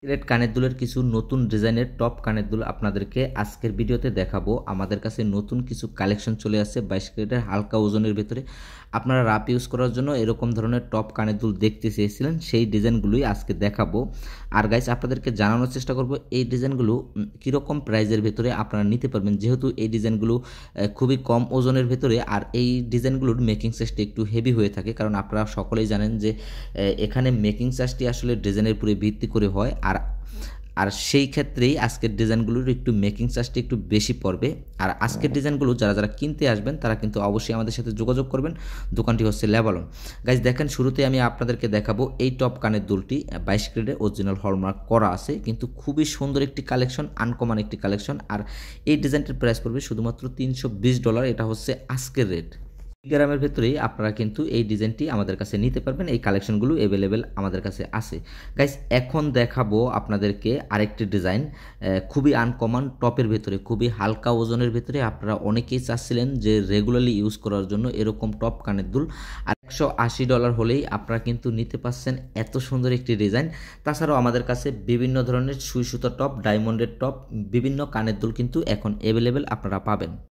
সিলেট কানের দুলের কিছু নতুন ডিজাইনের টপ কানের দুল আপনাদেরকে আজকের ভিডিওতে দেখাবো। আমাদের কাছে নতুন কিছু কালেকশন চলে আসছে 22 ক্যারেটের হালকা ওজনের ভিতরে। আপনারা রাপ ইউজ করার জন্য এরকম ধরনের টপ কানের দুল দেখতে চেয়েছিলেন, সেই ডিজাইনগুলোই আজকে দেখাবো। আর গাইস, আপনাদেরকে জানানোর চেষ্টা করব এই ডিজাইনগুলো কীরকম প্রাইজের ভেতরে আপনারা নিতে পারবেন, যেহেতু এই ডিজাইনগুলো খুবই কম ওজনের ভেতরে। আর এই ডিজাইনগুলোর মেকিং চার্জটি একটু হেভি হয়ে থাকে, কারণ আপনারা সকলেই জানেন যে এখানে মেকিং চার্জটি আসলে ডিজাইনের উপরে ভিত্তি করে হয়। আর সেই ক্ষেত্রেই আজকের ডিজাইনগুলোর একটু মেকিং চার্জটি একটু বেশি পড়বে। আর আজকের ডিজাইনগুলো যারা কিনতে আসবেন তারা কিন্তু অবশ্যই আমাদের সাথে যোগাযোগ করবেন। দোকানটি হচ্ছে লেবালন। গাইজ দেখেন, শুরুতে আমি আপনাদেরকে দেখাবো এই টপ কানের দুলটি 22 ক্যারেটে অরিজিনাল হলমার্ক করা আছে, কিন্তু খুবই সুন্দর একটি কালেকশন, আনকমন একটি কালেকশন। আর এই ডিজাইনটির প্রাইস পড়বে শুধুমাত্র $320। এটা হচ্ছে আজকের রেট। গ্রামের ভেতরেই আপনারা কিন্তু এই ডিজাইনটি আমাদের কাছে নিতে পারবেন। এই কালেকশনগুলো অ্যাভেলেবেল আমাদের কাছে আছে। গাইস, এখন দেখাবো আপনাদেরকে আরেকটি ডিজাইন, খুবই আনকমন, টপের ভেতরে, খুবই হালকা ওজনের ভেতরে। আপনারা অনেকেই চাচ্ছিলেন যে রেগুলারলি ইউজ করার জন্য এরকম টপ কানের দুল। আর $180 হলেই আপনারা কিন্তু নিতে পারছেন এত সুন্দর একটি ডিজাইন। তাছাড়াও আমাদের কাছে বিভিন্ন ধরনের সুই সুতো টপ, ডায়মন্ডের টপ, বিভিন্ন কানের দুল কিন্তু এখন অ্যাভেলেবেল আপনারা পাবেন।